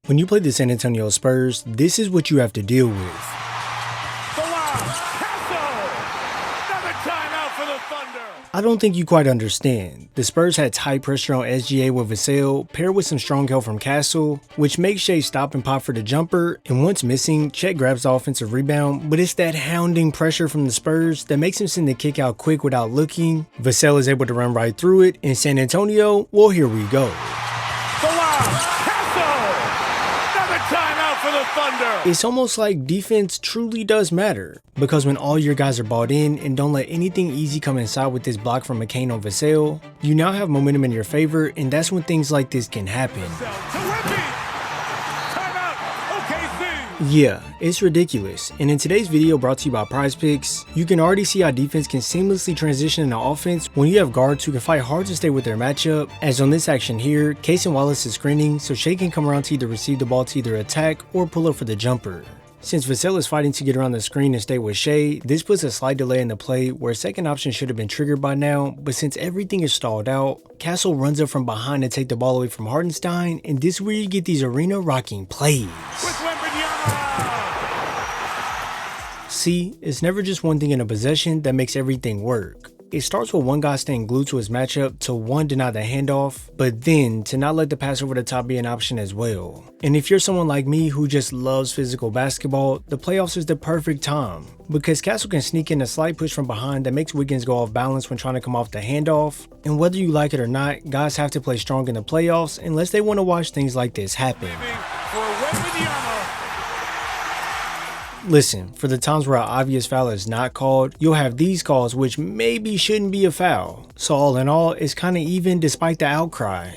When you play the San Antonio Spurs, this is what you have to deal with. I don't think you quite understand. The Spurs had tight pressure on SGA with Vassell, paired with some strong help from Castle, which makes Shea stop and pop for the jumper, and once missing, Chet grabs the offensive rebound, but it's that hounding pressure from the Spurs that makes him send the kick out quick without looking. Vassell is able to run right through it, and San Antonio, well, here we go. It's almost like defense truly does matter, because when all your guys are bought in and don't let anything easy come inside with this block from McCain on Vassell, you now have momentum in your favor, and that's when things like this can happen. Yeah, it's ridiculous, and in today's video brought to you by ProdGxm, you can already see how defense can seamlessly transition into offense when you have guards who can fight hard to stay with their matchup, as on this action here, Case and Wallace is screening so Shea can come around to either receive the ball to either attack or pull up for the jumper. Since Vassell is fighting to get around the screen and stay with Shea, this puts a slight delay in the play where a second option should have been triggered by now, but since everything is stalled out, Castle runs up from behind to take the ball away from Hartenstein, and this is where you get these arena rocking plays. See, it's never just one thing in a possession that makes everything work. It starts with one guy staying glued to his matchup to one, deny the handoff, but then to not let the pass over the top be an option as well. And if you're someone like me who just loves physical basketball, the playoffs is the perfect time, because Castle can sneak in a slight push from behind that makes Wiggins go off balance when trying to come off the handoff. And whether you like it or not, guys have to play strong in the playoffs unless they want to watch things like this happen. Listen, for the times where an obvious foul is not called, you'll have these calls which maybe shouldn't be a foul. So all in all, it's kinda even despite the outcry.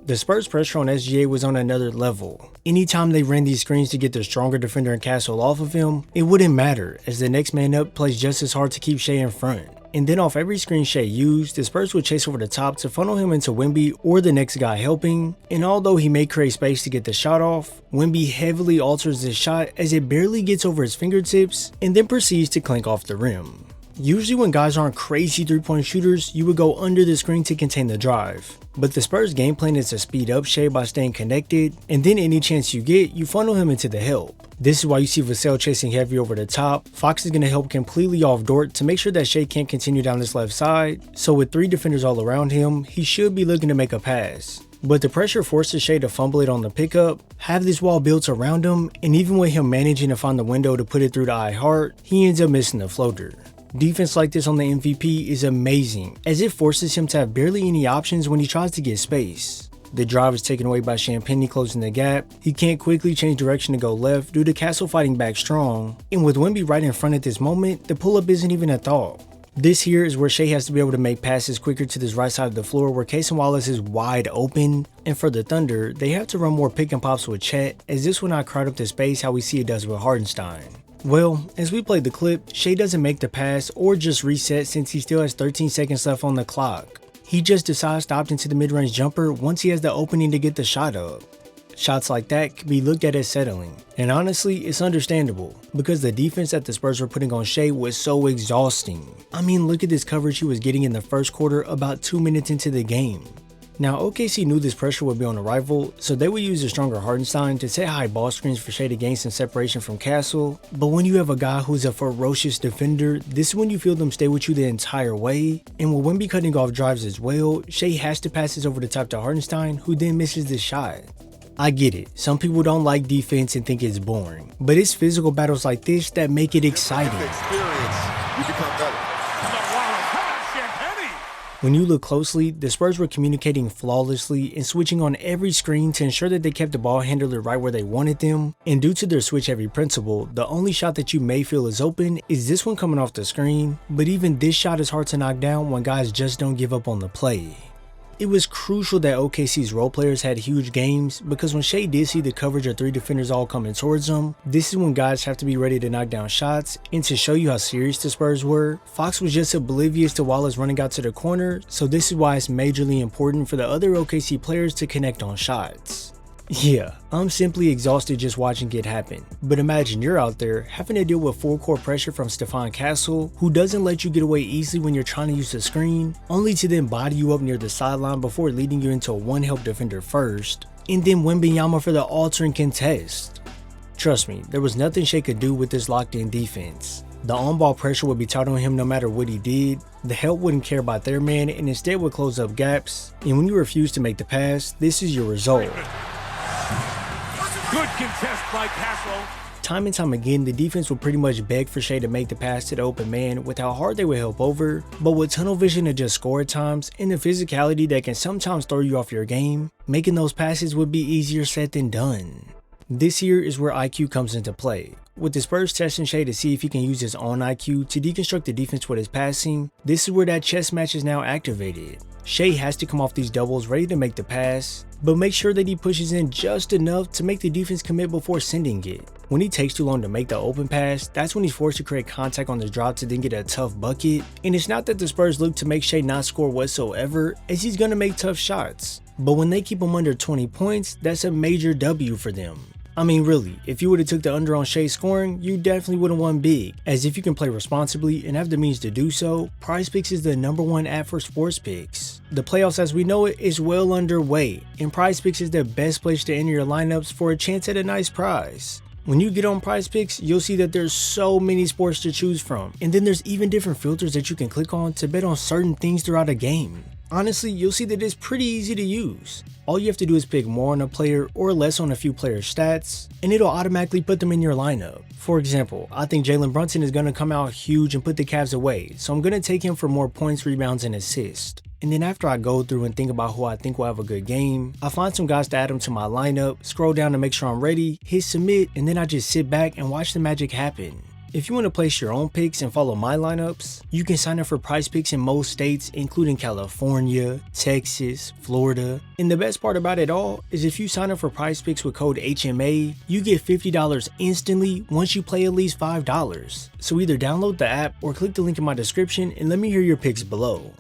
The Spurs pressure on SGA was on another level. Anytime they ran these screens to get their stronger defender and Castle off of him, it wouldn't matter as the next man up plays just as hard to keep Shea in front. And then off every screen Shea used, the Spurs would chase over the top to funnel him into Wemby or the next guy helping, and although he may create space to get the shot off, Wemby heavily alters his shot as it barely gets over his fingertips and then proceeds to clank off the rim. Usually when guys aren't crazy three-point shooters, you would go under the screen to contain the drive. But the Spurs game plan is to speed up Shea by staying connected, and then any chance you get, you funnel him into the help. This is why you see Vassell chasing heavy over the top. Fox is going to help completely off Dort to make sure that Shea can't continue down this left side, so with three defenders all around him, he should be looking to make a pass. But the pressure forces Shea to fumble it on the pickup, have this wall built around him, and even with him managing to find the window to put it through the Hart, he ends up missing the floater. Defense like this on the MVP is amazing, as it forces him to have barely any options when he tries to get space. The drive is taken away by Champagny closing the gap. He can't quickly change direction to go left due to Castle fighting back strong, and with Wemby right in front at this moment, the pull-up isn't even a thought. This here is where Shea has to be able to make passes quicker to this right side of the floor where Case and Wallace is wide open, and for the Thunder, they have to run more pick and pops with Chet, as this will not crowd up the space how we see it does with Hartenstein. Well, as we played the clip, Shea doesn't make the pass or just reset since he still has 13 seconds left on the clock. He just decides to opt into the mid-range jumper once he has the opening to get the shot up. Shots like that can be looked at as settling, and honestly, it's understandable, because the defense that the Spurs were putting on Shea was so exhausting. I mean, look at this coverage he was getting in the first quarter about 2 minutes into the game. Now, OKC knew this pressure would be on arrival, so they would use a stronger Hartenstein to set high ball screens for Shea to gain some separation from Castle, but when you have a guy who's a ferocious defender, this is when you feel them stay with you the entire way, and with Wemby cutting off drives as well, Shea has to pass this over the top to Hartenstein, who then misses the shot. I get it, some people don't like defense and think it's boring, but it's physical battles like this that make it exciting. When you look closely, the Spurs were communicating flawlessly and switching on every screen to ensure that they kept the ball handler right where they wanted them, and due to their switch heavy principle, the only shot that you may feel is open is this one coming off the screen, but even this shot is hard to knock down when guys just don't give up on the play. It was crucial that OKC's role players had huge games, because when Shea did see the coverage of three defenders all coming towards him, this is when guys have to be ready to knock down shots, and to show you how serious the Spurs were, Fox was just oblivious to Wallace running out to the corner, so this is why it's majorly important for the other OKC players to connect on shots. Yeah, I'm simply exhausted just watching it happen, but imagine you're out there having to deal with full court pressure from Stephon Castle, who doesn't let you get away easily when you're trying to use the screen, only to then body you up near the sideline before leading you into a one-help defender first. and then Wembanyama for the altering contest. Trust me, there was nothing Shai could do with this locked-in defense. The on-ball pressure would be tight on him no matter what he did, the help wouldn't care about their man and instead would close up gaps, and when you refuse to make the pass, this is your result. Good contest by Castle. Time and time again, the defense would pretty much beg for Shai to make the pass to the open man with how hard they would help over, but with tunnel vision to just score at times, and the physicality that can sometimes throw you off your game, making those passes would be easier said than done. This here is where IQ comes into play. With the Spurs testing Shai to see if he can use his own IQ to deconstruct the defense with his passing, this is where that chess match is now activated. Shai has to come off these doubles ready to make the pass, but make sure that he pushes in just enough to make the defense commit before sending it. When he takes too long to make the open pass, that's when he's forced to create contact on the drop to then get a tough bucket, and it's not that the Spurs look to make Shai not score whatsoever, as he's gonna make tough shots. But when they keep him under 20 points, that's a major W for them. I mean really, if you would've took the under on Shai scoring, you definitely would've won big, as if you can play responsibly and have the means to do so, PrizePicks is the #1 app for sports picks. The playoffs as we know it is well underway, and PrizePicks is the best place to enter your lineups for a chance at a nice prize. When you get on PrizePicks, you'll see that there's so many sports to choose from, and then there's even different filters that you can click on to bet on certain things throughout a game. Honestly, you'll see that it's pretty easy to use. All you have to do is pick more on a player or less on a few player stats, and it'll automatically put them in your lineup. For example, I think Jalen Brunson is going to come out huge and put the Cavs away, so I'm going to take him for more points, rebounds, and assists. And then after I go through and think about who I think will have a good game, I find some guys to add them to my lineup, scroll down to make sure I'm ready, hit submit, and then I just sit back and watch the magic happen. If you want to place your own picks and follow my lineups, you can sign up for PrizePicks in most states, including California, Texas, Florida. And the best part about it all is if you sign up for PrizePicks with code HMA, you get $50 instantly once you play at least $5. So either download the app or click the link in my description and let me hear your picks below.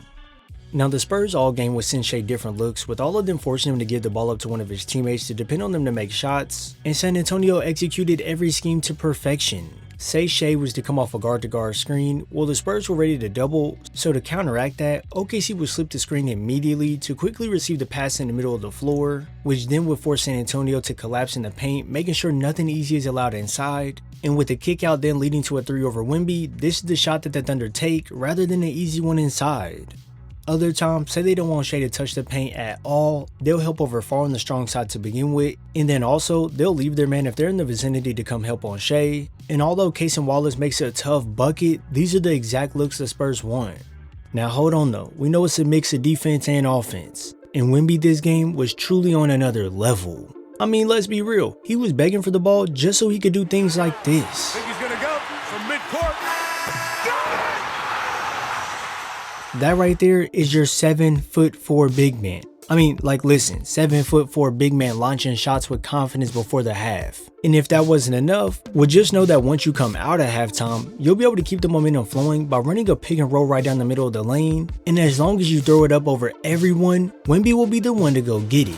Now the Spurs all game would send Shai different looks, with all of them forcing him to give the ball up to one of his teammates to depend on them to make shots, and San Antonio executed every scheme to perfection. Say Shai was to come off a guard-to-guard screen, well the Spurs were ready to double, so to counteract that, OKC would slip the screen immediately to quickly receive the pass in the middle of the floor, which then would force San Antonio to collapse in the paint, making sure nothing easy is allowed inside. And with the kick out then leading to a 3 over Wemby, this is the shot that the Thunder take rather than an easy one inside. Other times, say they don't want Shai to touch the paint at all, they'll help over far on the strong side to begin with, and then also, they'll leave their man if they're in the vicinity to come help on Shai. And although Cason Wallace makes a tough bucket, these are the exact looks the Spurs want. Now hold on though, we know it's a mix of defense and offense, and Wemby this game was truly on another level. I mean, let's be real, he was begging for the ball just so he could do things like this. Think he's gonna go from midcourt. That right there is your 7'4" big man. I mean, like listen, 7'4" big man launching shots with confidence before the half. And if that wasn't enough, well just know that once you come out at halftime, you'll be able to keep the momentum flowing by running a pick and roll right down the middle of the lane. And as long as you throw it up over everyone, Wemby will be the one to go get it.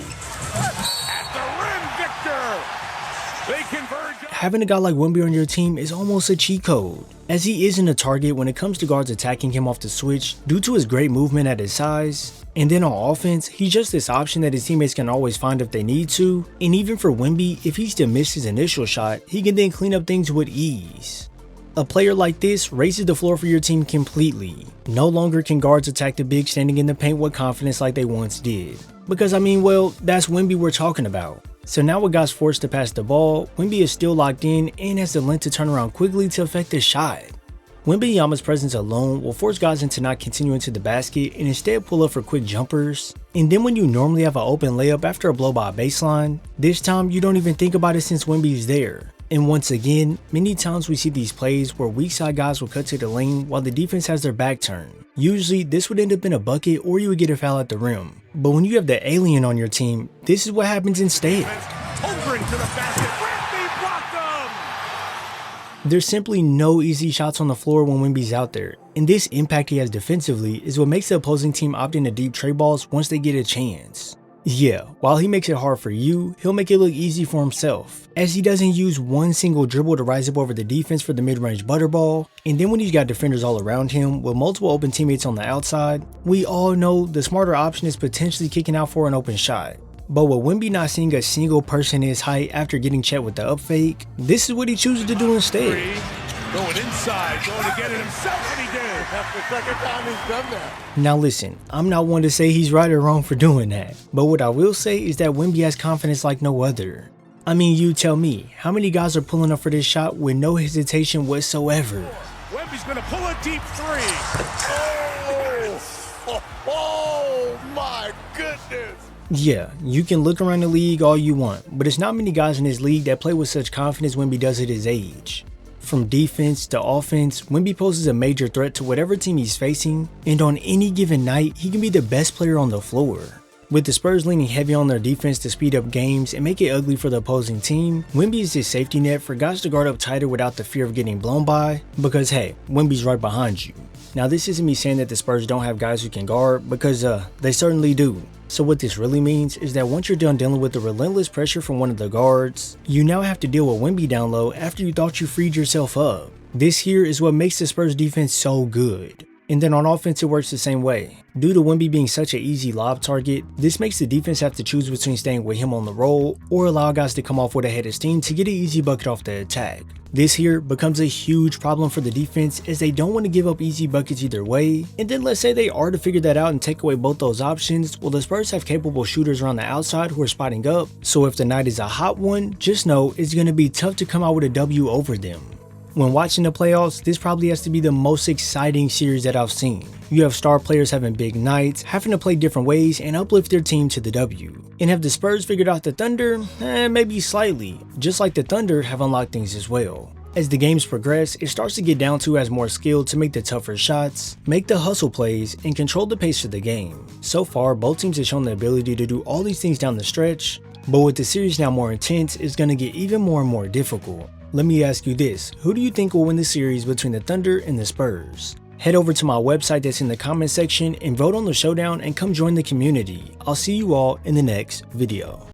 Having a guy like Wemby on your team is almost a cheat code, as he isn't a target when it comes to guards attacking him off the switch due to his great movement at his size. And then on offense, he's just this option that his teammates can always find if they need to, and even for Wemby, if he's to miss his initial shot, he can then clean up things with ease. A player like this raises the floor for your team completely. No longer can guards attack the big standing in the paint with confidence like they once did. Because I mean, well, that's Wemby we're talking about. So now with guys forced to pass the ball, Wemby is still locked in and has the length to turn around quickly to affect the shot. Wembanyama's presence alone will force guys into not continuing to the basket and instead pull up for quick jumpers. And then when you normally have an open layup after a blow by a baseline, this time you don't even think about it since Wemby's there. And once again, many times we see these plays where weak side guys will cut to the lane while the defense has their back turned. Usually this would end up in a bucket or you would get a foul at the rim. But when you have the alien on your team, this is what happens instead. There's simply no easy shots on the floor when Wemby's out there, and this impact he has defensively is what makes the opposing team opt into deep tray balls once they get a chance. Yeah, while he makes it hard for you, he'll make it look easy for himself, as he doesn't use one single dribble to rise up over the defense for the mid-range butterball. And then when he's got defenders all around him with multiple open teammates on the outside, we all know the smarter option is potentially kicking out for an open shot. But with Wemby not seeing a single person his height after getting checked with the up fake, this is what he chooses to do instead. Going inside, going to get it himself, and he did. That's the second time he's done that. Now listen, I'm not one to say he's right or wrong for doing that, but what I will say is that Wemby has confidence like no other. I mean, you tell me, how many guys are pulling up for this shot with no hesitation whatsoever? Wemby's going to pull a deep three. Oh my goodness. Yeah, you can look around the league all you want, but there's not many guys in this league that play with such confidence Wemby does at his age. From defense to offense, Wemby poses a major threat to whatever team he's facing, and on any given night, he can be the best player on the floor. With the Spurs leaning heavy on their defense to speed up games and make it ugly for the opposing team, Wemby is his safety net for guys to guard up tighter without the fear of getting blown by, because hey, Wemby's right behind you. Now this isn't me saying that the Spurs don't have guys who can guard, because they certainly do. So what this really means is that once you're done dealing with the relentless pressure from one of the guards, you now have to deal with Wemby down low after you thought you freed yourself up. This here is what makes the Spurs defense so good. And then on offense it works the same way. Due to Wemby being such an easy lob target, this makes the defense have to choose between staying with him on the roll or allow guys to come off with a head of steam to get an easy bucket off the attack. This here becomes a huge problem for the defense as they don't want to give up easy buckets either way, and then let's say they are to figure that out and take away both those options, well the Spurs have capable shooters around the outside who are spotting up, so if the night is a hot one, just know it's going to be tough to come out with a W over them. When watching the playoffs, this probably has to be the most exciting series that I've seen. You have star players having big nights, having to play different ways and uplift their team to the W. And have the Spurs figured out the Thunder? Maybe slightly, just like the Thunder have unlocked things as well. As the games progress, it starts to get down to who has more skill to make the tougher shots, make the hustle plays, and control the pace of the game. So far, both teams have shown the ability to do all these things down the stretch, but with the series now more intense, it's going to get even more and more difficult. Let me ask you this, who do you think will win the series between the Thunder and the Spurs? Head over to my website that's in the comment section and vote on the showdown and come join the community. I'll see you all in the next video.